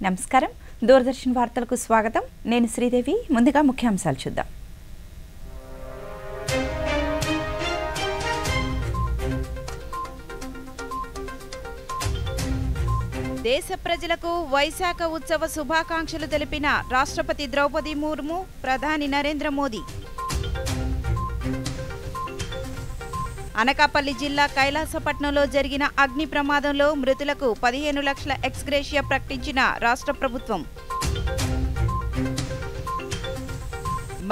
నమస్కారం దూరదర్శన్ వార్తలకు స్వాగతం నేను శ్రీదేవి ముందుగా ముఖ్యాంశాలు చూద్దాం దేశ ప్రజలకు వైశాఖ ఉత్సవ శుభాకాంక్షలు తెలిపిన రాష్ట్రపతి ద్రౌపది ముర్ము ప్రధాని నరేంద్ర మోదీ అనకాపల్లి జిల్లా కైలాసపట్నంలో జరిగిన అగ్ని ప్రమాదంలో మృతులకు 15 లక్షల ఎక్స్గ్రేషియా ప్రకటించిన రాష్ట్ర ప్రభుత్వం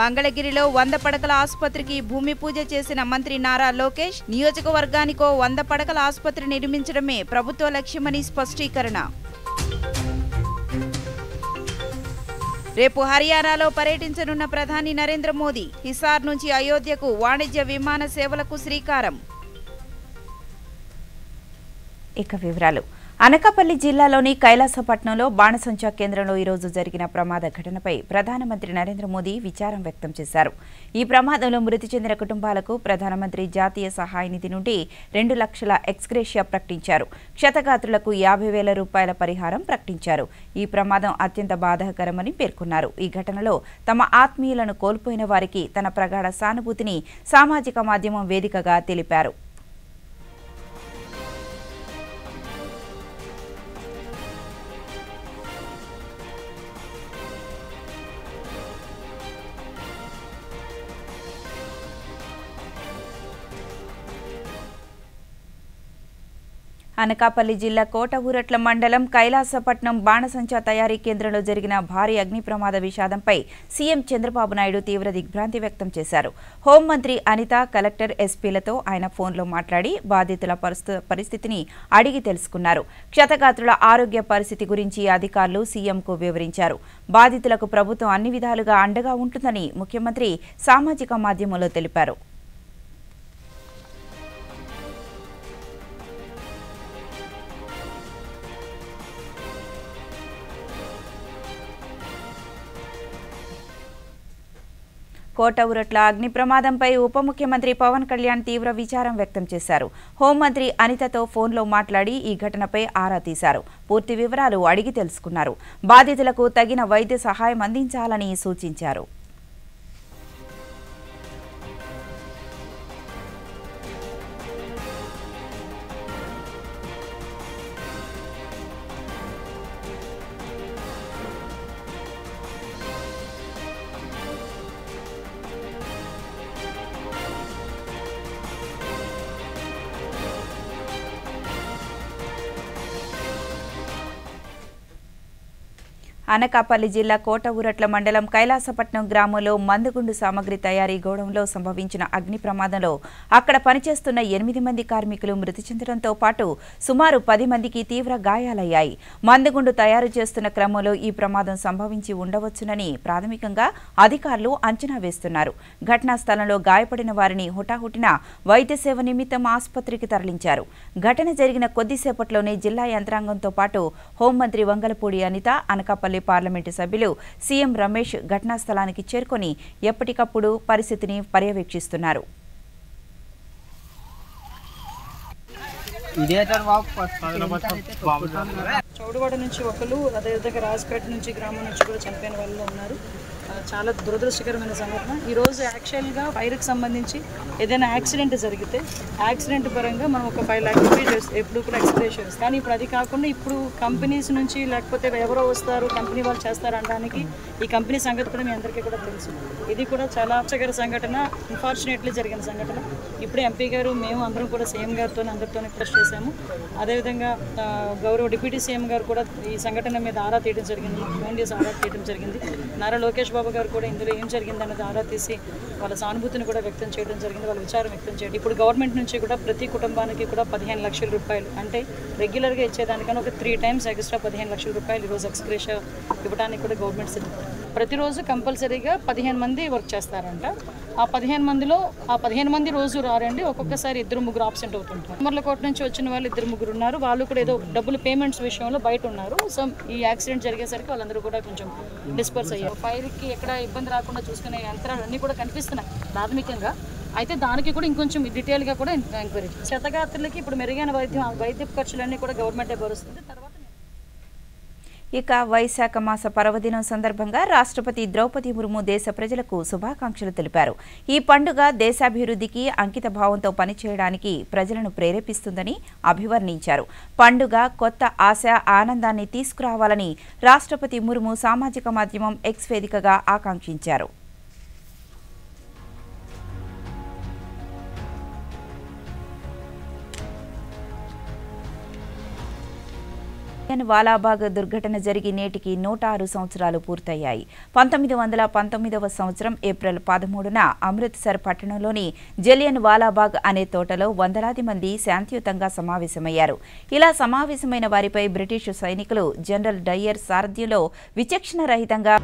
మంగళగిరిలో 100 పడకల ఆసుపత్రికి భూమి పూజ చేసిన మంత్రి నారా లోకేష్ నియోజకవర్గానికో 100 పడకల ఆసుపత్రి నిర్మించడమే ప్రభుత్వ లక్ష్యమని స్పష్టీకరణ రేపు హర్యానాలో పర్యటించనున్న ప్రధాని నరేంద్ర మోదీ హిసార్ నుంచి అయోధ్యకు వాణిజ్య విమాన సేవలకు శ్రీకారం ఇక వివరాలు అనకాపల్లి జిల్లాలోని కైలాసపట్నంలో బాణసంచా కేంద్రంలో ఈరోజు జరిగిన ప్రమాద ఘటనపై ప్రధానమంత్రి నరేంద్ర మోదీ విచారం వ్యక్తం చేశారు. ఈ ప్రమాదంలో మృతి చెందిన కుటుంబాలకు ప్రధానమంత్రి జాతీయ సహాయ నిధి నుండి 2 లక్షల ఎక్స్గ్రేషియా ప్రకటించారు. క్షతగాత్రులకు 50,000 రూపాయల పరిహారం ప్రకటించారు. ఈ ప్రమాదం అత్యంత బాధాకరమని పేర్కొన్నారు. ఈ ఘటనలో తమ ఆత్మీయులను కోల్పోయిన వారికి తన ప్రగాఢ సానుభూతిని సామాజిక మాధ్యమం వేదికగా తెలిపారు. అనకాపల్లి జిల్లా కోటఊరట్ల మండలం కైలాసపట్నం బాణసంచా తయారీ కేంద్రంలో జరిగిన భారీ అగ్ని ప్రమాద విషాదంపై సీఎం చంద్రబాబు నాయుడు తీవ్ర దిగ్భ్రాంతి వ్యక్తం చేశారు. హోంమంత్రి అనిత, కలెక్టర్, ఎస్పీలతో ఆయన ఫోన్లో మాట్లాడి బాధితుల పరిస్థితిని అడిగి తెలుసుకున్నారు. క్షతగాత్రుల ఆరోగ్య పరిస్థితి గురించి అధికారులు సీఎంకు వివరించారు. బాధితులకు ప్రభుత్వం అన్ని విధాలుగా అండగా ఉంటుందని ముఖ్యమంత్రి సామాజిక మాధ్యమంలో తెలిపారు. కోటఊరట్ల అగ్ని ప్రమాదంపై ఉప ముఖ్యమంత్రి పవన్ కళ్యాణ్ తీవ్ర విచారం వ్యక్తం చేశారు. హోంమంత్రి అనితతో ఫోన్లో మాట్లాడి ఈ ఘటనపై ఆరా తీశారు. పూర్తి వివరాలు అడిగి తెలుసుకున్నారు. బాధితులకు తగిన వైద్య సహాయం అందించాలని సూచించారు. అనకాపల్లి జిల్లా కోటఊరట్ల మండలం కైలాసపట్నం గ్రామంలో మందుగుండు సామగ్రి తయారీ గోడౌన్లో సంభవించిన అగ్ని ప్రమాదంలో అక్కడ పనిచేస్తున్న 8 మంది కార్మికులు మృతి చెందడంతో పాటు సుమారు 10 మందికి తీవ్ర గాయాలయ్యాయి. మందుగుండు తయారు చేస్తున్న క్రమంలో ఈ ప్రమాదం సంభవించి ఉండవచ్చునని ప్రాథమికంగా అధికారులు అంచనా వేస్తున్నారు. ఘటనా స్థలంలో గాయపడిన వారిని హుటాహుటిన వైద్య సేవ నిమిత్తం ఆసుపత్రికి తరలించారు. ఘటన జరిగిన కొద్దిసేపట్లోనే జిల్లా యంత్రాంగంతో పాటు హోంమంత్రి వంగలపూడి అనిత, అనకాపల్లి పార్లమెంటు సభ్యులు సీఎం రమేష్ ఘటనా స్థలానికి చేరుకొని ఎప్పటికప్పుడు పరిస్థితిని పర్యవేక్షిస్తున్నారు. చౌడవాడ నుంచి ఒకరు, అదేవిధంగా రాజపేట నుంచి గ్రామం నుంచి కూడా చనిపోయిన వాళ్ళు ఉన్నారు. చాలా దురదృష్టకరమైన సంఘటన. ఈరోజు యాక్చువల్గా ఫైర్కి సంబంధించి ఏదైనా యాక్సిడెంట్ జరిగితే యాక్సిడెంట్ పరంగా మనం ఒక 5 లక్షల రూపీస్ ఎప్పుడు కూడా ఎక్స్ప్రెషన్ ఇస్తాం. కానీ ఇప్పుడు అది కాకుండా ఇప్పుడు కంపెనీస్ నుంచి లేకపోతే ఎవరో వస్తారు, కంపెనీ వాళ్ళు చేస్తారు అనడానికి ఈ కంపెనీ సంగతి కూడా మీ అందరికీ కూడా తెలుసు. ఇది కూడా చాలా ఆశ్చర్యకర సంఘటన, అన్ఫార్చునేట్లీ జరిగిన సంఘటన. ఇప్పుడు ఎంపీ గారు, మేము అందరం కూడా సీఎం గారితో అందరితో రిక్వెస్ట్ చేశాము. అదేవిధంగా గౌరవ డిప్యూటీ సీఎం గారు కూడా ఈ సంఘటన మీద ఆరా తీయడం జరిగింది, ఫోన్ చేసి ఆరా తీయడం జరిగింది. నారా లోకేష్ బాబు గారు కూడా ఇందులో ఏం జరిగిందన్నది ఆరా తీసి వాళ్ళ సానుభూతిని కూడా వ్యక్తం చేయడం జరిగింది, వాళ్ళ విచారం వ్యక్తం చేయడం. ఇప్పుడు గవర్నమెంట్ నుంచి కూడా ప్రతి కుటుంబానికి కూడా 15 లక్షల రూపాయలు, అంటే రెగ్యులర్గా ఇచ్చేదానికన్నా ఒక 3 టైమ్స్ ఎక్స్ట్రా 15 లక్షల రూపాయలు ఈరోజు ఎక్స్గ్రేషియా ఇవ్వడానికి కూడా గవర్నమెంట్ సిద్ధం. ప్రతిరోజు కంపల్సరీగా 15 మంది వర్క్ చేస్తారంట. ఆ 15 మందిలో 15 మంది రోజు రారండి, ఒక్కొక్కసారి 2-3 ఆబ్సెంట్ అవుతుంటారు. మర్లకోట నుంచి వచ్చిన వాళ్ళు 2-3 ఉన్నారు. వాళ్ళు కూడా ఏదో డబ్బులు పేమెంట్స్ విషయంలో బయట ఉన్నారు. సో ఈ యాక్సిడెంట్ జరిగేసరికి వాళ్ళందరూ కూడా కొంచెం డిస్పర్స్ అయ్యారు. ఫైర్కి ఎక్కడ ఇబ్బంది రాకుండా చూసుకునే యంత్రాలు అన్నీ కూడా కనిపిస్తున్నాయి ప్రాథమికంగా. అయితే దానికి కూడా ఇంకొంచెం డీటెయిల్గా కూడా ఎంక్వైరీ. క్షతగాత్రులకి ఇప్పుడు మెరుగైన వైద్య ఖర్చులన్నీ కూడా గవర్నమెంటే భరుస్తుంది. తర్వాత ఇక వైశాఖ మాస పర్వదినం సందర్భంగా రాష్ట్రపతి ద్రౌపది ముర్ము దేశ ప్రజలకు శుభాకాంక్షలు తెలిపారు. ఈ పండుగ దేశాభివృద్ధికి అంకిత భావంతో పనిచేయడానికి ప్రజలను ప్రేరేపిస్తుందని అభివర్ణించారు. పండుగ కొత్త ఆశ, ఆనందాన్ని తీసుకురావాలని రాష్ట్రపతి ముర్ము సామాజిక మాధ్యమం ఎక్స్ వేదికగా ఆకాంక్షించారు. జలియన్ వాలాబాగ్ దుర్ఘటన జరిగి నేటికి 106 సంవత్సరాలు పూర్తయ్యాయి. 1919వ సంవత్సరం ఏప్రిల్ 13న అమృత్సర్ పట్టణంలోని జలియన్ వాలాబాగ్ అనే తోటలో వందలాది మంది శాంతియుతంగా సమావేశమయ్యారు. ఇలా సమావేశమైన వారిపై బ్రిటిష్ సైనికులు జనరల్ డయ్యర్ సారథ్యంలో విచక్షణ రహితంగా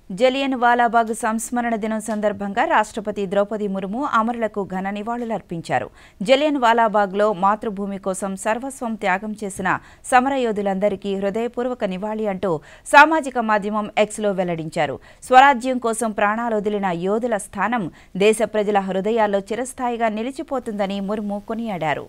జలియన్ వాలాబాగ్ సంస్మరణ దినం సందర్భంగా రాష్ట్రపతి ద్రౌపది ముర్ము అమరులకు ఘన నివాళులర్పించారు. జలియన్ వాలాబాగ్లో మాతృభూమి కోసం సర్వస్వం త్యాగం చేసిన సమరయోధులందరికీ హృదయపూర్వక నివాళి అంటూ సామాజిక మాధ్యమం ఎక్స్లో వెల్లడించారు. స్వరాజ్యం కోసం ప్రాణాలొదిలిన యోధుల స్థానం దేశ ప్రజల హృదయాల్లో చిరస్థాయిగా నిలిచిపోతుందని ముర్ము కొనియాడారు.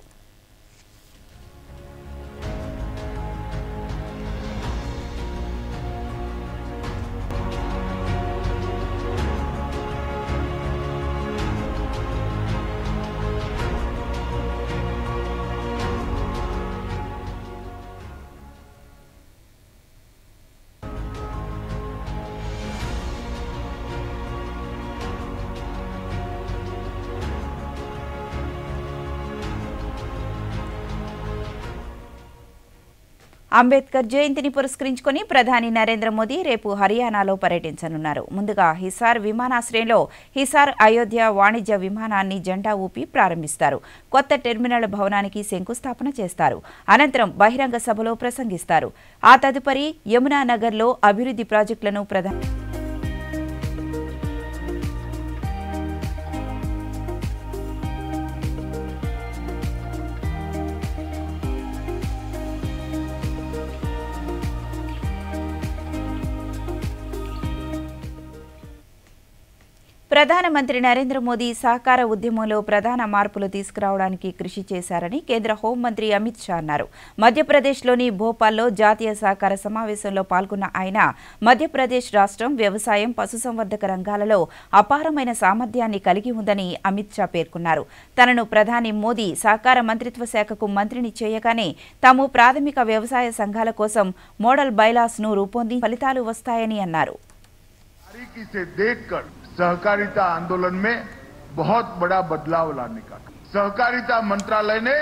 అంబేద్కర్ జయంతిని పురస్కరించుకుని ప్రధాని నరేంద్ర మోదీ రేపు హర్యానాలో పర్యటించనున్నారు. ముందుగా హిసార్ విమానాశ్రయంలో హిసార్ అయోధ్య వాణిజ్య విమానాన్ని జెండా ఊపి ప్రారంభిస్తారు. కొత్త టెర్మినల్ భవనానికి శంకుస్థాపన చేస్తారు. అనంతరం బహిరంగ సభలో ప్రసంగిస్తారు. ఆ తదుపరి యమునా నగర్లో అభివృద్ధి ప్రాజెక్టులను ప్రధాని ప్రధానమంత్రి నరేంద్ర మోదీ సహకార ఉద్యమంలో ప్రధాన మార్పులు తీసుకురావడానికి కృషి చేశారని కేంద్ర హోంమంత్రి అమిత్ షా అన్నారు. మధ్యప్రదేశ్లోని భోపాల్లో జాతీయ సహకార సమావేశంలో పాల్గొన్న ఆయన మధ్యప్రదేశ్ రాష్ట్రం వ్యవసాయం, పశుసంవర్ధక రంగాలలో అపారమైన సామర్థ్యాన్ని కలిగి ఉందని అమిత్ షా పేర్కొన్నారు. తనను ప్రధాని మోదీ సహకార మంత్రిత్వ శాఖకు మంత్రిని చేయగానే తాము ప్రాథమిక వ్యవసాయ సంఘాల కోసం మోడల్ బైలాస్ను రూపొందించి ఫలితాలు వస్తాయని అన్నారు. सहकारिता आंदोलन में बहुत बड़ा बदलाव लाने का सहकारिता मंत्रालय ने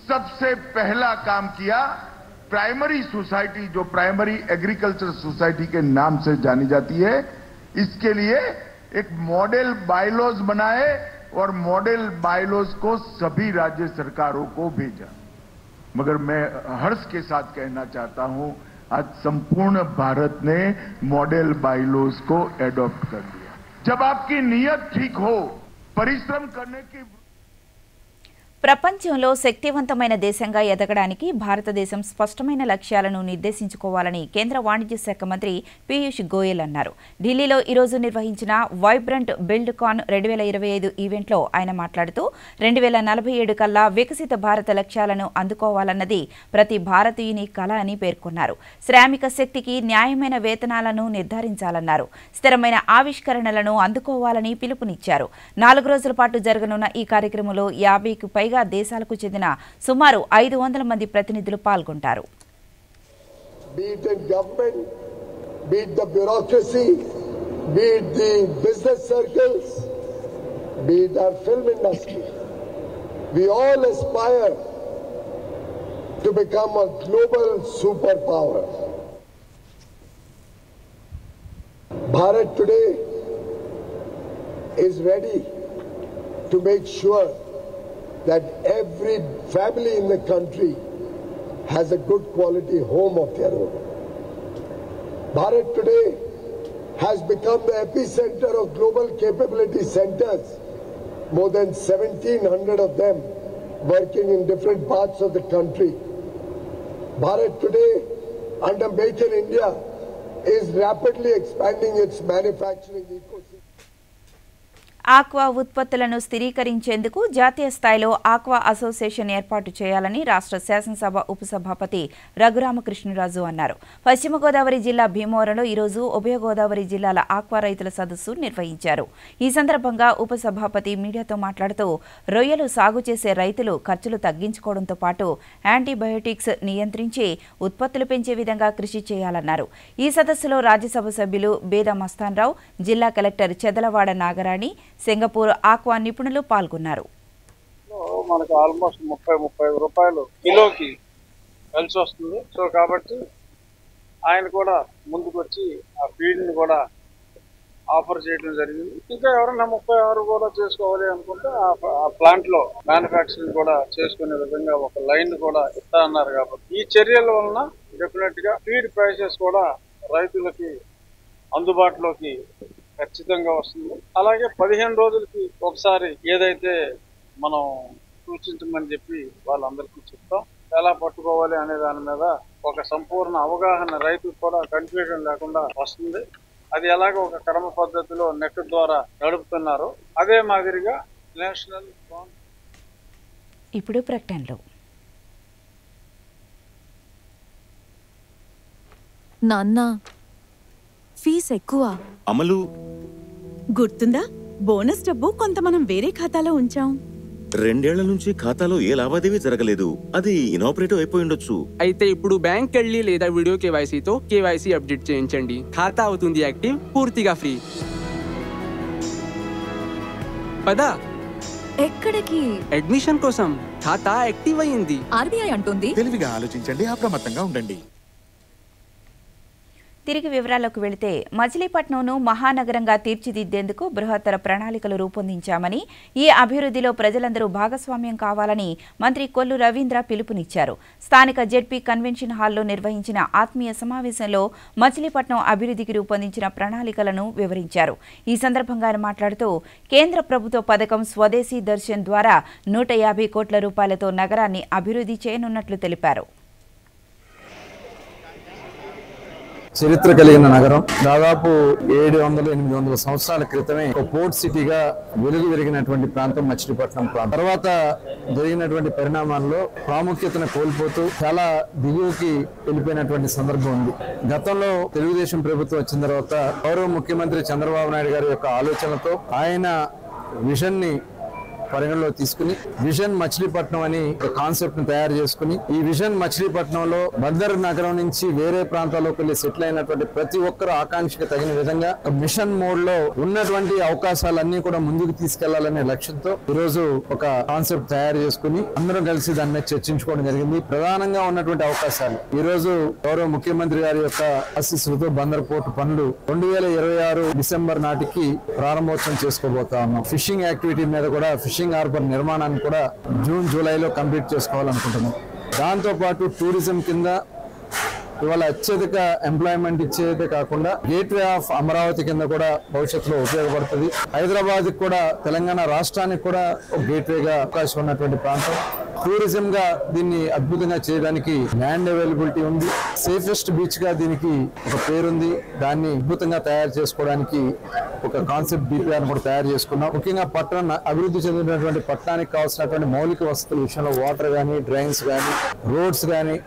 सबसे पहला काम किया। प्राइमरी सोसाइटी, जो प्राइमरी एग्रीकल्चर सोसाइटी के नाम से जानी जाती है, इसके लिए एक मॉडल बायलॉज बनाए और मॉडल बायलॉज को सभी राज्य सरकारों को भेजा। मगर मैं हर्ष के साथ कहना चाहता हूं, आज संपूर्ण भारत ने मॉडल बायलॉज को एडॉप्ट कर लिया। जब आपकी नीयत ठीक हो, परिश्रम करने की ప్రపంచంలో శక్తివంతమైన దేశంగా ఎదగడానికి భారతదేశం స్పష్టమైన లక్ష్యాలను నిర్దేశించుకోవాలని కేంద్ర వాణిజ్య శాఖ మంత్రి పీయూష్ గోయల్ అన్నారు. ఢిల్లీలో ఈరోజు నిర్వహించిన వైబ్రెంట్ బిల్డ్ కాన్ 2025 ఈవెంట్లో ఆయన మాట్లాడుతూ 2047 కల్లా వికసిత భారత లక్ష్యాలను అందుకోవాలన్నది ప్రతి భారతీయుని కల అని పేర్కొన్నారు. శ్రామిక శక్తికి న్యాయమైన వేతనాలను నిర్ధారించాలన్నారు. స్థిరమైన ఆవిష్కరణలను అందుకోవాలని పిలుపునిచ్చారు. 4 రోజుల పాటు జరగనున్న ఈ కార్యక్రమంలో 50కు పైగా దేశాలకు చెందిన సుమారు 500 మంది ప్రతినిధులు పాల్గొంటారు. Be it in government, be it the bureaucracy, be it the business circles, be it our film industry, we all aspire to become a global superpower. Bharat today is ready to make sure that every family in the country has a good quality home of their own. Bharat today has become the epicenter of global capability centers more than 1,700 of them working in different parts of the country. Bharat today, under Make in India, is rapidly expanding its manufacturing ecosystem. Aqua ఉత్పత్తులను స్థిరీకరించేందుకు జాతీయ స్థాయిలో aqua association ఏర్పాటు చేయాలని రాష్ట్ర శాసనసభ ఉపసభాపతి రఘురామకృష్ణరాజు అన్నారు. పశ్చిమ గోదావరి జిల్లా భీమవరంలో ఈరోజు ఉభయ గోదావరి జిల్లాల ఆక్వా రైతుల సదస్సు నిర్వహించారు. ఈ సందర్భంగా ఉపసభాపతి మీడియాతో మాట్లాడుతూ రొయ్యలు సాగు చేసే రైతులు ఖర్చులు తగ్గించుకోవడంతో పాటు యాంటీబయోటిక్స్ నియంత్రించి ఉత్పత్తులు పెంచే విధంగా కృషి చేయాలన్నారు. ఈ సదస్సులో రాజ్యసభ సభ్యులు బేదా మస్తాన్రావు, జిల్లా collector Chedalavada Nagarani, Singapore aqua నిపుణులు పాల్గొన్నారు. మనకు ఆల్మోస్ట్ 30-35 రూపాయలు కిలోకి కలిసి వస్తుంది. సో కాబట్టి ఆయన కూడా ముందుకు వచ్చి ఆ ఫీడ్ని కూడా ఆఫర్ చేయడం జరిగింది. ఇంకా ఎవరైనా 36 కూడా చేసుకోవాలి అనుకుంటే ఆ ప్లాంట్ లో మ్యానుఫ్యాక్చరింగ్ కూడా చేసుకునే విధంగా ఒక లైన్ కూడా ఇస్తా అన్నారు. కాబట్టి ఈ చర్యల వలన డెఫినెట్ గా ఫీడ్ ప్రైసెస్ కూడా రైతులకి అందుబాటులోకి ఖచ్చితంగా వస్తుంది. అలాగే 15 రోజులకి ఒకసారి ఏదైతే మనం సూచించమని చెప్పి వాళ్ళందరికీ చెప్తాం. ఎలా పట్టుకోవాలి అనే దాని మీద ఒక సంపూర్ణ అవగాహన రైతుకు కూడా కన్ఫ్యూజన్ లేకుండా వస్తుంది. అది ఎలాగో ఒక క్రమ పద్ధతిలో నెట్ ద్వారా నడుపుతున్నారు. అదే మాదిరిగా నేషనల్ ఇప్పుడు ప్రకటనలో నాన్న ఫీజు ఎక్కువ. అమలు గుర్తుందా? బోనస్ డబ్బు కొంత మనం వేరే ఖాతాలో ఉంచాం. 2 ఏళ్ల నుంచి ఖాతాలో ఏ లావాదేవీ జరగలేదు. అది ఇనాపరేటివ్ అయిపోయి ఉండొచ్చు. అయితే ఇప్పుడు బ్యాంక్ వెళ్ళి లేదా వీడియో కేవైసీతో కేవైసీ అప్డేట్ చేయించండి. ఖాతా అవుతుంది యాక్టివ్, పూర్తిగా ఫ్రీ. పదా ఎక్కడికి? అడ్మిషన్ కోసం. ఖాతా యాక్టివ్ అయ్యింది. ఆర్బీఐ అంటుంది తెలివిగా ఆలోచించండి, అప్రమత్తంగా ఉండండి. తిరిగి వివరాల్లోకి వెళితే మచిలీపట్నంను మహానగరంగా తీర్చిదిద్దేందుకు బృహత్తర ప్రణాళికలు రూపొందించామని, ఈ అభివృద్ధిలో ప్రజలందరూ భాగస్వామ్యం కావాలని మంత్రి కొల్లు రవీంద్ర పిలుపునిచ్చారు. స్థానిక జెడ్పీ కన్వెన్షన్ హాల్లో నిర్వహించిన ఆత్మీయ సమావేశంలో మచిలీపట్నం అభివృద్ధికి రూపొందించిన ప్రణాళికలను వివరించారు. ఈ సందర్భంగా ఆయన మాట్లాడుతూ కేంద్ర ప్రభుత్వ పథకం స్వదేశీ దర్శన్ ద్వారా 150 కోట్ల రూపాయలతో నగరాన్ని అభివృద్ధి చేయనున్నట్లు తెలిపారు. చరిత్ర కలిగిన నగరం. దాదాపు 700-800 సంవత్సరాల క్రితమే ఒక పోర్ట్ సిటీగా వెలుగు విరిగినటువంటి ప్రాంతం మచిలీపట్నం ప్రాంతం. తర్వాత జరిగినటువంటి పరిణామాల్లో ప్రాముఖ్యతను కోల్పోతూ చాలా దిగువకి వెళ్ళిపోయినటువంటి సందర్భం ఉంది. గతంలో తెలుగుదేశం ప్రభుత్వం వచ్చిన తర్వాత గౌరవ ముఖ్యమంత్రి చంద్రబాబు నాయుడు గారి యొక్క ఆలోచనతో ఆయన విజన్ ని పరిగణలో తీసుకుని విజన్ మచిలీపట్నం అని ఒక కాన్సెప్ట్ ని తయారు చేసుకుని, ఈ విజన్ మచిలీపట్నంలో బందర్ నగరం నుంచి వేరే ప్రాంతాల్లోకి వెళ్లి సెటిల్ అయినటువంటి ప్రతి ఒక్కరు ఆకాంక్షకు తగిన విధంగా మిషన్ మోడ్ లో ఉన్నటువంటి అవకాశాలన్నీ కూడా ముందుకు తీసుకెళ్లాలనే లక్ష్యంతో ఈరోజు ఒక కాన్సెప్ట్ తయారు చేసుకుని అందరం కలిసి దాని మీద చర్చించుకోవడం జరిగింది. ప్రధానంగా ఉన్నటువంటి అవకాశాలు ఈ రోజు గౌరవ ముఖ్యమంత్రి గారి యొక్క ఆశీస్సులతో బందర్ పోర్టు పనులు 2026 డిసెంబర్ నాటికి ప్రారంభోత్సవం చేసుకోబోతా ఉన్నాం. ఫిషింగ్ యాక్టివిటీ మీద కూడా ఫిషింగ్ హార్బర్ నిర్మాణాన్ని కూడా జూన్ జూలైలో కంప్లీట్ చేసుకోవాలనుకుంటున్నాం. దాంతో పాటు టూరిజం కింద ఇవాళ అత్యధిక ఎంప్లాయ్మెంట్ ఇచ్చేదే కాకుండా గేట్వే ఆఫ్ అమరావతి కింద కూడా భవిష్యత్తులో ఉపయోగపడుతుంది. హైదరాబాద్ కూడా, తెలంగాణ రాష్ట్రానికి కూడా ఒక గేట్వేగా అవకాశం ఉన్నటువంటి ప్రాంతం. టూరిజం గా దీన్ని అద్భుతంగా చేయడానికి ల్యాండ్ అవైలబిలిటీ ఉంది. సేఫెస్ట్ బీచ్ గా దీనికి ఒక పేరుంది. దాన్ని అద్భుతంగా తయారు చేసుకోవడానికి ఒక కాన్సెప్ట్ డిపిఆర్ కూడా తయారు చేసుకున్నాం. ముఖ్యంగా పట్టణ అభివృద్ధి చెందినటువంటి పట్టణానికి కావాల్సినటువంటి మౌలిక వసతుల విషయంలో వాటర్ గానీ, డ్రైన్స్ గానీ, రోడ్స్ గానీ.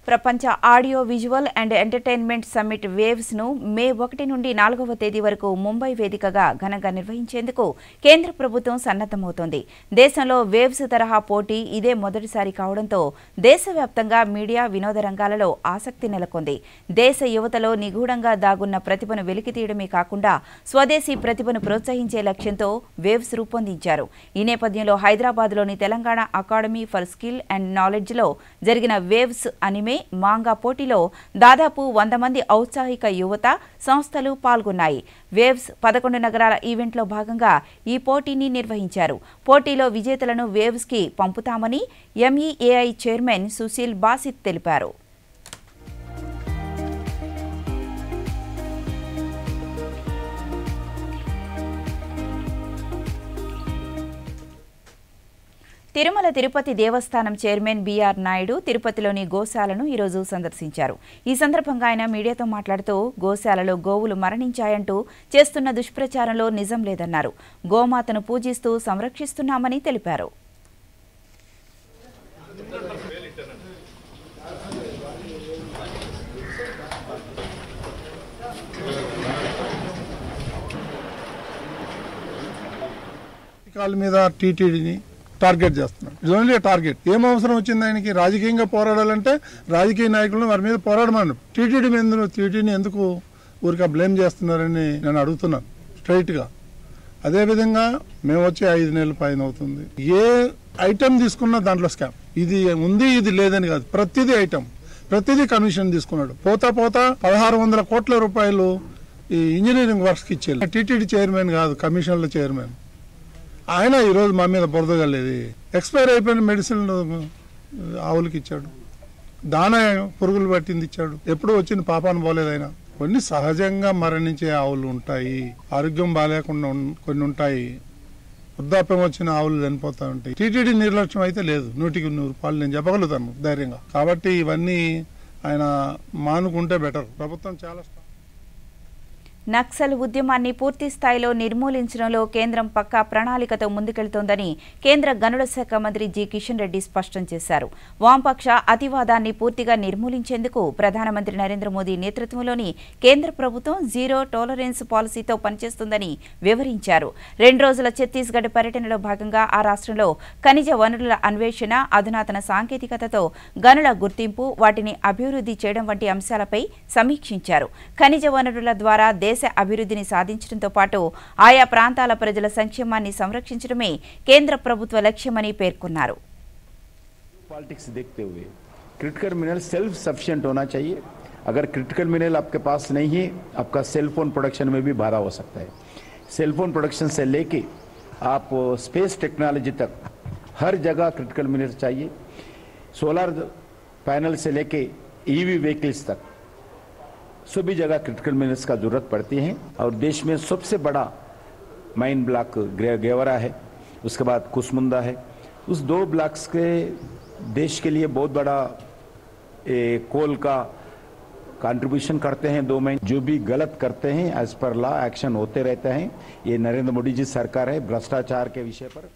ప్రపంచ audio visual and entertainment summit waves ను మే 1 నుండి 4వ తేదీ వరకు ముంబై వేదికగా ఘనంగా నిర్వహించేందుకు కేంద్ర ప్రభుత్వం సన్నద్ధమవుతోంది. దేశంలో వేవ్స్ తరహా పోటీ ఇదే మొదటిసారి కావడంతో దేశవ్యాప్తంగా మీడియా, వినోద రంగాలలో ఆసక్తి నెలకొంది. దేశ యువతలో నిగూఢంగా దాగున్న ప్రతిభను వెలికితీయడమే కాకుండా స్వదేశీ ప్రతిభను ప్రోత్సహించే లక్ష్యంతో వేవ్స్ రూపొందించారు. ఈ నేపథ్యంలో హైదరాబాద్లోని Telangana academy for skill and నాలెడ్జ్లో జరిగిన వేవ్స్ అనిమే మాంగా పోటీలో దాదాపు 100 మంది ఔత్సాహిక యువత సంస్థలు పాల్గొన్నాయి. వేవ్స్ 11 నగరాల ఈవెంట్లో భాగంగా ఈ పోటీని నిర్వహించారు. పోటీలో విజేతలను వేవ్స్ కి పంపుతామని ఎంఈఏఐ చైర్మన్ సుశీల్ బాసిత్ తెలిపారు. తిరుమల తిరుపతి దేవస్థానం చైర్మన్ బీఆర్ నాయుడు తిరుపతిలోని గోశాలను ఈరోజు సందర్శించారు. ఈ సందర్భంగా ఆయన మీడియాతో మాట్లాడుతూ గోశాలలో గోవులు మరణించాయంటూ చేస్తున్న దుష్ప్రచారంలో నిజం లేదన్నారు. గోమాతను పూజిస్తూ సంరక్షిస్తున్నామని తెలిపారు. కాళ్ళ మీద టీటీడీని టార్గెట్ చేస్తున్నాడు. ఇది ఓన్లీ టార్గెట్. ఏం అవసరం వచ్చింది ఆయనకి? రాజకీయంగా పోరాడాలంటే రాజకీయ నాయకులను వారి మీద పోరాడమన్నాడు. టీటీడీని ఎందుకు ఊరికే బ్లేమ్ చేస్తున్నారని నేను అడుగుతున్నాను స్ట్రైట్గా. అదేవిధంగా మేము వచ్చి 5 నెలల పైన అవుతుంది. ఏ ఐటమ్ తీసుకున్నా దాంట్లో స్కామ్. ఇది ఉంది ఇది లేదని కాదు, ప్రతిదీ ఐటమ్, ప్రతిదీ కమిషన్ తీసుకున్నాడు. పోతా 1600 కోట్ల రూపాయలు ఈ ఇంజనీరింగ్ వర్క్స్కి ఇచ్చేది. టీటీడీ చైర్మన్ కాదు, కమిషన్ల చైర్మన్. ఆయన ఈరోజు మా మీద బురదగలేదు. ఎక్స్పైర్ అయిపోయిన మెడిసిన్ ఆవులకి ఇచ్చాడు, దానా పురుగులు పట్టింది ఇచ్చాడు. ఎప్పుడు వచ్చిన పాపాను పోలేదు ఆయన. కొన్ని సహజంగా మరణించే ఆవులు ఉంటాయి, ఆరోగ్యం బాగాలేకుండా కొన్ని ఉంటాయి, వృద్ధాప్యం వచ్చిన ఆవులు చనిపోతా ఉంటాయి. టీటీడీ నిర్లక్ష్యం అయితే లేదు, 100కి 100 నేను చెప్పగలుగుతాను ధైర్యంగా. కాబట్టి ఇవన్నీ ఆయన మానుకుంటే బెటర్. ప్రభుత్వం చాలా నక్సల్ ఉద్యమాన్ని పూర్తి స్థాయిలో నిర్మూలించడంలో కేంద్రం పక్కా ప్రణాళికతో ముందుకెళ్తోందని కేంద్ర గనుల శాఖ మంత్రి జి కిషన్ రెడ్డి స్పష్టం చేశారు. వామపక్ష అతివాదాన్ని పూర్తిగా నిర్మూలించేందుకు ప్రధానమంత్రి నరేంద్ర మోదీ నేతృత్వంలోని కేంద్ర ప్రభుత్వం జీరో టాలరెన్స్ పాలసీతో పనిచేస్తుందని వివరించారు. 2 రోజుల ఛత్తీస్గఢ్ పర్యటనలో భాగంగా ఆ రాష్ట్రంలో ఖనిజ వనరుల అన్వేషణ, అధునాతన సాంకేతికతతో గనుల గుర్తింపు, వాటిని అభివృద్ధి చేయడం వంటి అంశాలపై సమీక్షించారు. ఖనిజ వనరుల ద్వారా దేశ అభివృద్ధిని సాధించడంతో పాటు ఆయా ప్రాంతాల ప్రజల సంక్షేమాన్ని సంరక్షించడమే కేంద్ర ప్రభుత్వ లక్ష్యమని పేర్కొన్నారు. पॉलिटिक्स देखते हुए क्रिटिकल मिनरल सेल्फ सफिशिएंट होना चाहिए. अगर क्रिटिकल मिनरल आपके पास नहीं है, आपका सेलफोन प्रोडक्शन में भी बाधा हो सकता है. सेलफोन प्रोडक्शन से लेके आप स्पेस टेक्नोलॉजी तक हर जगह क्रिटिकल मिनरल चाहिए. सोलर पैनल से लेके ईवी व्हीकल्स तक सभी जगह क्रिटिकल मिनरल्स का जरूरत पड़ती है. और देश में सबसे बड़ा माइन ब्लॉक गेवरा है, उसके बाद कुसमुंदा है. उस 2 ब्लॉक्स के देश के लिए बहुत बड़ा कोल का कंट्रीब्यूशन करते हैं. 2 महीने जो भी गलत करते हैं एज पर लॉ एक्शन होते रहते हैं. ये नरेंद्र मोदी जी सरकार है भ्रष्टाचार के विषय पर.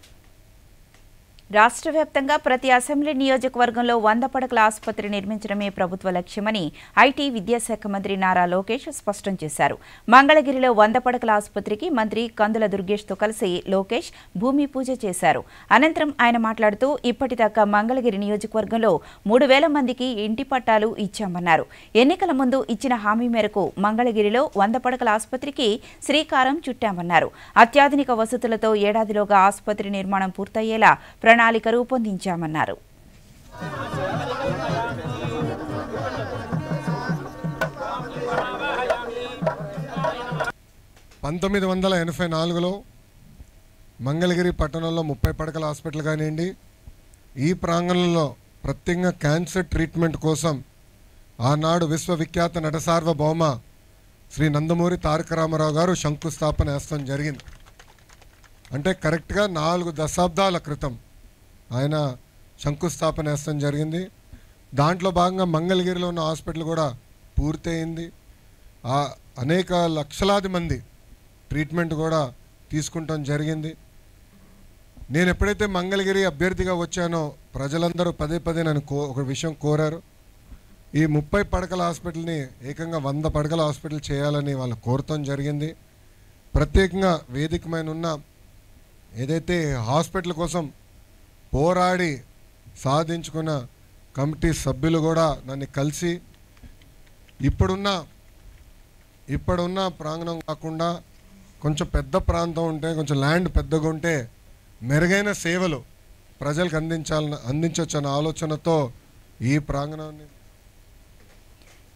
రాష్ట్ర వ్యాప్తంగా ప్రతి అసెంబ్లీ నియోజకవర్గంలో 100 పడకల ఆసుపత్రి నిర్మించడమే ప్రభుత్వ లక్ష్యమని ఐటీ విద్యాశాఖ మంత్రి నారా లోకేష్ స్పష్టం చేశారు. మంగళగిరిలో 100 పడకల ఆసుపత్రికి మంత్రి కందుల దుర్గేష్తో కలిసి లోకేష్ భూమి పూజ చేశారు. అనంతరం ఆయన మాట్లాడుతూ ఇప్పటిదాకా మంగళగిరి నియోజకవర్గంలో 3000 మందికి ఇంటి పట్టాలు ఇచ్చామన్నారు. ఎన్నికల ముందు ఇచ్చిన హామీ మేరకు మంగళగిరిలో 100 పడకల ఆసుపత్రికి శ్రీకారం చుట్టామన్నారు. అత్యాధునిక వసతులతో ఏడాదిలోగా ఆసుపత్రి నిర్మాణం పూర్తయ్యేలా ప్రణాళిక రూపొందించామన్నారు. 1984లో మంగళగిరి పట్టణంలో 30 పడకల హాస్పిటల్ కానివ్వండి, ఈ ప్రాంగణంలో ప్రత్యేకంగా క్యాన్సర్ ట్రీట్మెంట్ కోసం ఆనాడు విశ్వవిఖ్యాత నట సార్వభౌమ శ్రీ నందమూరి తారక రామారావు గారు శంకుస్థాపన చేస్తాం జరిగింది. అంటే కరెక్ట్గా 4 దశాబ్దాల క్రితం ఆయన శంకుస్థాపన చేస్తాం జరిగింది. దాంట్లో భాగంగా మంగళగిరిలో ఉన్న హాస్పిటల్ కూడా పూర్తయింది. అనేక లక్షలాది మంది ట్రీట్మెంట్ కూడా తీసుకుంటాం జరిగింది. నేను ఎప్పుడైతే మంగళగిరి అభ్యర్థిగా వచ్చానో ప్రజలందరూ పదే నన్ను ఒక విషయం కోరారు. ఈ 30 పడకల హాస్పిటల్ని ఏకంగా 100 పడకల హాస్పిటల్ చేయాలని వాళ్ళు కోరటం జరిగింది. ప్రత్యేకంగా వేదికమైన ఉన్న ఏదైతే హాస్పిటల్ కోసం పోరాడి సాధించుకున్న కమిటీ సభ్యులు కూడా నన్ను కలిసి ఇప్పుడున్న ప్రాంగణం కాకుండా కొంచెం పెద్ద ప్రాంతం ఉంటే, కొంచెం ల్యాండ్ పెద్దగా ఉంటే మెరుగైన సేవలు ప్రజలకు అందించొచ్చన్న ఆలోచనతో ఈ ప్రాంగణాన్ని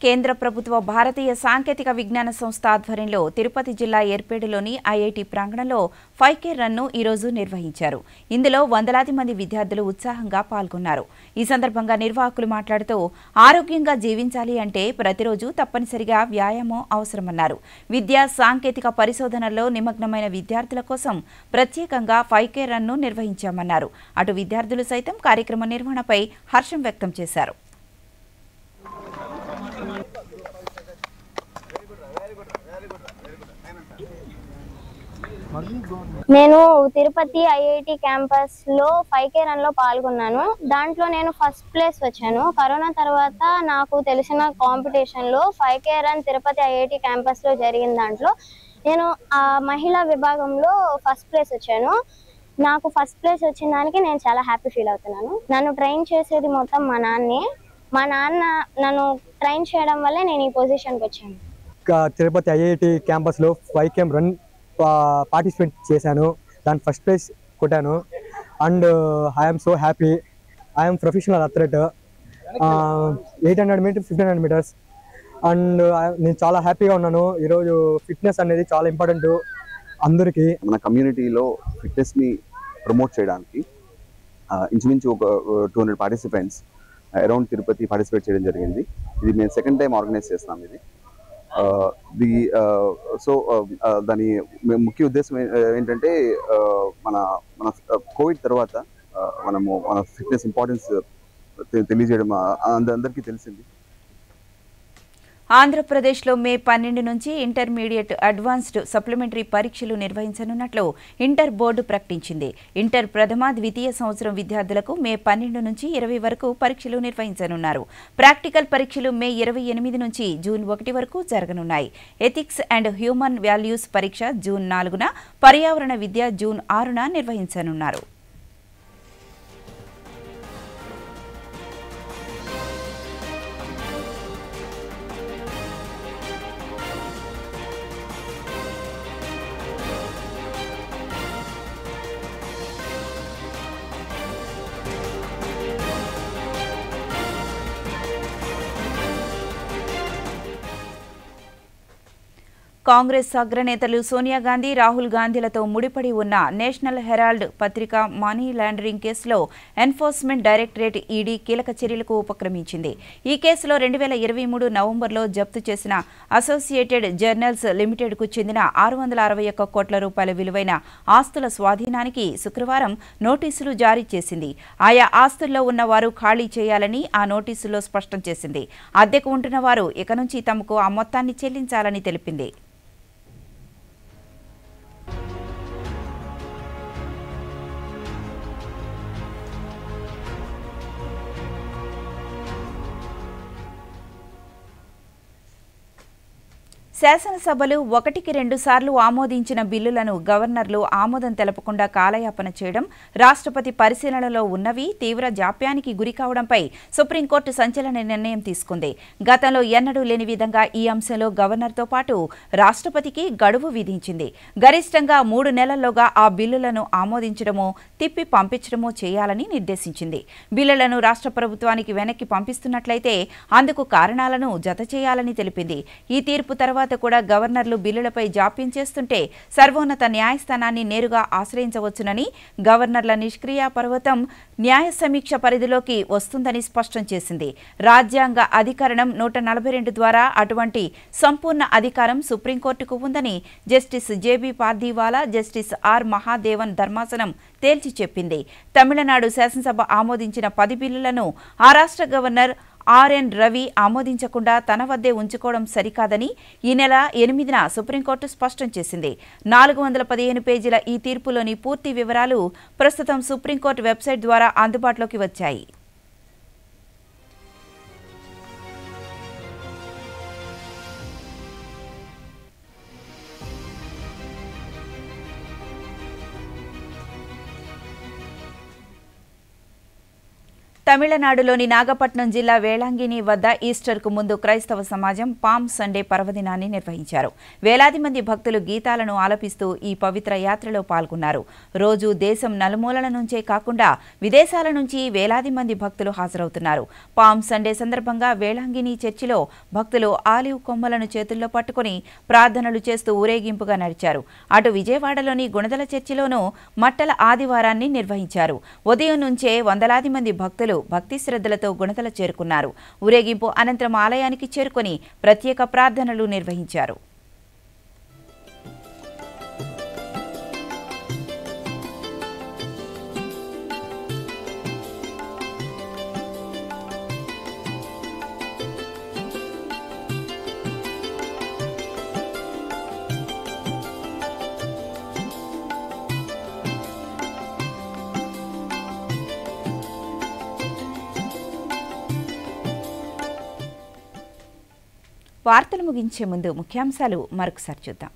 కేంద్ర ప్రభుత్వ భారతీయ సాంకేతిక విజ్ఞాన సంస్థ ఆధ్వర్యంలో తిరుపతి జిల్లా ఏర్పేడులోని ఐఐటి ప్రాంగణంలో 5K రన్ను ఈరోజు నిర్వహించారు. ఇందులో వందలాది మంది విద్యార్థులు ఉత్సాహంగా పాల్గొన్నారు. ఈ సందర్భంగా నిర్వాహకులు మాట్లాడుతూ ఆరోగ్యంగా జీవించాలి అంటే ప్రతిరోజు తప్పనిసరిగా వ్యాయామం అవసరమన్నారు. విద్యా సాంకేతిక పరిశోధనల్లో నిమగ్నమైన విద్యార్థుల కోసం ప్రత్యేకంగా 5K రన్ను నిర్వహించామన్నారు. అటు విద్యార్థులు సైతం కార్యక్రమ నిర్వహణపై హర్షం వ్యక్తం చేశారు. నేను తిరుపతి ఐఐటి క్యాంపస్ లో 5K రన్ లో పాల్గొన్నాను. దాంట్లో నేను ఫస్ట్ ప్లేస్ వచ్చాను. కరోనా తర్వాత నాకు తెలిసిన కాంపిటీషన్ లో 5K run Tirupati IIT campus లో జరిగిన దాంట్లో నేను ఆ మహిళా విభాగంలో ఫస్ట్ ప్లేస్ వచ్చాను. నాకు ఫస్ట్ ప్లేస్ వచ్చిన దానికి నేను చాలా హ్యాపీ ఫీల్ అవుతున్నాను. నన్ను ట్రైన్ చేసేది మొత్తం మా నాన్నే. మా నాన్న నన్ను ట్రైన్ చేయడం వల్లే నేను ఈ పొజిషన్కి వచ్చాను. తిరుపతి ఐఐటి క్యాంపస్లో 5K రన్ పార్టిసిపేట్ చేశాను. దాని ఫస్ట్ ప్లేస్ కొట్టాను. And I'm so happy. I'm professional athlete. 800 meters 1500 meters and నేను చాలా హ్యాపీగా ఉన్నాను. ఈరోజు ఫిట్నెస్ అనేది చాలా ఇంపార్టెంట్ అందరికీ. మన కమ్యూనిటీలో ఫిట్నెస్ని ప్రమోట్ చేయడానికి ఇంచుమించు ఒక 200 పార్టిసిపెంట్స్ అరౌండ్ తిరుపతి పార్టిసిపేట్ చేయడం జరిగింది. ఇది మేము సెకండ్ టైం ఆర్గనైజ్ చేస్తున్నాం. ఇది దాని ముఖ్య ఉద్దేశం ఏంటంటే మన కోవిడ్ తర్వాత మనము మన ఫిట్నెస్ ఇంపార్టెన్స్ తెలియజేయడం అందరికీ తెలిసింది. ఆంధ్రప్రదేశ్లో మే 12 నుంచి ఇంటర్మీడియట్ అడ్వాన్స్డ్ సప్లిమెంటరీ పరీక్షలు నిర్వహించనున్నట్లు ఇంటర్ బోర్డు ప్రకటించింది. ఇంటర్ ప్రథమ ద్వితీయ సంవత్సరం విద్యార్థులకు మే 12 నుంచి 20 వరకు పరీక్షలు నిర్వహించనున్నారు. ప్రాక్టికల్ పరీక్షలు మే 28 నుంచి జూన్ 1 వరకు జరగనున్నాయి. ఎథిక్స్ అండ్ హ్యూమన్ వాల్యూస్ పరీక్ష జూన్ 4న, పర్యావరణ విద్య జూన్ 6న నిర్వహించనున్నారు. కాంగ్రెస్ అగ్రనేతలు సోనియా గాంధీ, రాహుల్ గాంధీలతో ముడిపడి ఉన్న నేషనల్ హెరాల్డ్ పత్రిక మనీ లాండరింగ్ కేసులో ఎన్ఫోర్స్మెంట్ డైరెక్టరేట్ ఈడీ కీలక చర్యలకు ఉపక్రమించింది. ఈ కేసులో 2023 నవంబర్లో జప్తు చేసిన అసోసియేటెడ్ జర్నల్స్ లిమిటెడ్కు చెందిన 661 కోట్ల రూపాయల విలువైన ఆస్తుల స్వాధీనానికి శుక్రవారం నోటీసులు జారీ చేసింది. ఆయా ఆస్తుల్లో ఉన్నవారు ఖాళీ చేయాలని ఆ నోటీసుల్లో స్పష్టం చేసింది. అద్దెకు ఉంటున్న వారు ఇక నుంచి తమకు ఆ మొత్తాన్ని చెల్లించాలని తెలిపింది. శాసనసభలు 1కి 2 సార్లు ఆమోదించిన బిల్లులను గవర్నర్లు ఆమోదం తెలపకుండా కాలయాపన చేయడం, రాష్ట్రపతి పరిశీలనలో ఉన్నవి తీవ్ర జాప్యానికి గురికావడంపై సుప్రీంకోర్టు సంచలన నిర్ణయం తీసుకుంది. గతంలో ఎన్నడూ లేని విధంగా ఈ అంశంలో గవర్నర్తో పాటు రాష్ట్రపతికి గడువు విధించింది. గరిష్టంగా 3 నెలల్లోగా ఆ బిల్లులను ఆమోదించడమో, తిప్పి పంపించడమో చేయాలని నిర్దేశించింది. బిల్లులను రాష్ట్ర ప్రభుత్వానికి వెనక్కి పంపిస్తున్నట్లయితే అందుకు కారణాలను జతచేయాలని తెలిపింది. ఈ తీర్పు తర్వాత కూడా గవర్నర్లు బిల్లులపై జాప్యం చేస్తుంటే సర్వోన్నత న్యాయస్థానాన్ని నేరుగా ఆశ్రయించవచ్చునని, గవర్నర్ల నిష్క్రియ పర్వతం న్యాయ సమీక్ష పరిధిలోకి వస్తుందని స్పష్టం చేసింది. రాజ్యాంగ అధికరణం 142 ద్వారా అటువంటి సంపూర్ణ అధికారం సుప్రీంకోర్టుకు ఉందని justice JB Pardiwala, justice R Mahadevan ధర్మాసనం తేల్చి చెప్పింది. తమిళనాడు శాసనసభ ఆమోదించిన 10 బిల్లులను ఆ రాష్ట్ర గవర్నర్ ఆర్ఎన్ రవి ఆమోదించకుండా తన వద్దే ఉంచుకోవడం సరికాదని ఈ నెల 8న సుప్రీంకోర్టు స్పష్టం చేసింది. 415 పేజీల ఈ తీర్పులోని పూర్తి వివరాలు ప్రస్తుతం సుప్రీంకోర్టు వెబ్సైట్ ద్వారా అందుబాటులోకి వచ్చాయి. తమిళనాడులోని నాగపట్నం జిల్లా వేళాంగిణి వద్ద ఈస్టర్కు ముందు క్రైస్తవ సమాజం పామ్ సండే పర్వదినాన్ని నిర్వహించారు. వేలాది మంది భక్తులు గీతాలను ఆలపిస్తూ ఈ పవిత్ర యాత్రలో పాల్గొన్నారు. రోజు దేశం నలుమూలల నుంచే కాకుండా విదేశాల నుంచి వేలాది మంది భక్తులు హాజరవుతున్నారు. పామ్ సండే సందర్భంగా వేళాంగిణి చర్చిలో భక్తులు ఆలివ్ కొమ్మలను చేతుల్లో పట్టుకుని ప్రార్థనలు చేస్తూ ఊరేగింపుగా నడిచారు. అటు విజయవాడలోని గుణదల చర్చిలోనూ మట్టల ఆదివారాన్ని నిర్వహించారు. ఉదయం నుంచే వందలాది మంది భక్తులు భక్తి శ్రద్ధలతో గుణదల చేరుకున్నారు. ఊరేగింపు అనంతరం ఆలయానికి చేరుకుని ప్రత్యేక ప్రార్థనలు నిర్వహించారు. వార్తలు ముగించే ముందు ముఖ్యాంశాలు మరొకసారి చూద్దాం.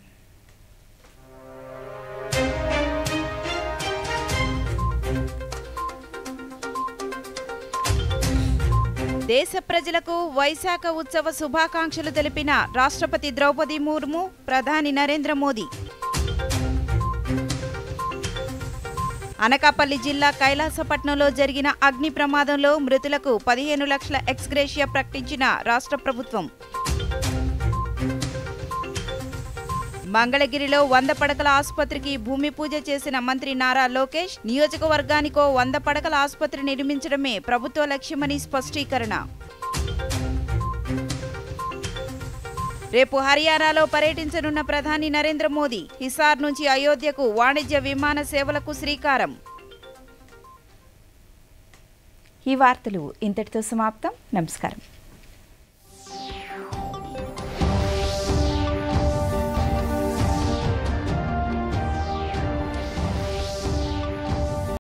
దేశ ప్రజలకు వైశాఖ ఉత్సవ శుభాకాంక్షలు తెలిపిన రాష్ట్రపతి ద్రౌపది ముర్ము, ప్రధాని నరేంద్ర మోదీ. అనకాపల్లి జిల్లా కైలాసపట్నంలో జరిగిన అగ్ని ప్రమాదంలో మృతులకు 15 లక్షల ఎక్స్గ్రేషియా ప్రకటించిన రాష్ట్ర ప్రభుత్వం. మంగళగిరిలో 100 పడకల ఆసుపత్రికి భూమి పూజ చేసిన మంత్రి నారా లోకేష్, నియోజకవర్గానికో 100 పడకల ఆసుపత్రి నిర్మించడమే ప్రభుత్వ లక్ష్యమని స్పష్టీకరణ. రేపు హర్యానాలో పర్యటించనున్న ప్రధాని నరేంద్ర మోదీ, హిసార్ నుంచి అయోధ్యకు వాణిజ్య విమాన సేవలకు శ్రీకారం. ఈ వార్తలు ఇంతటితో సమాప్తం. నమస్కారం.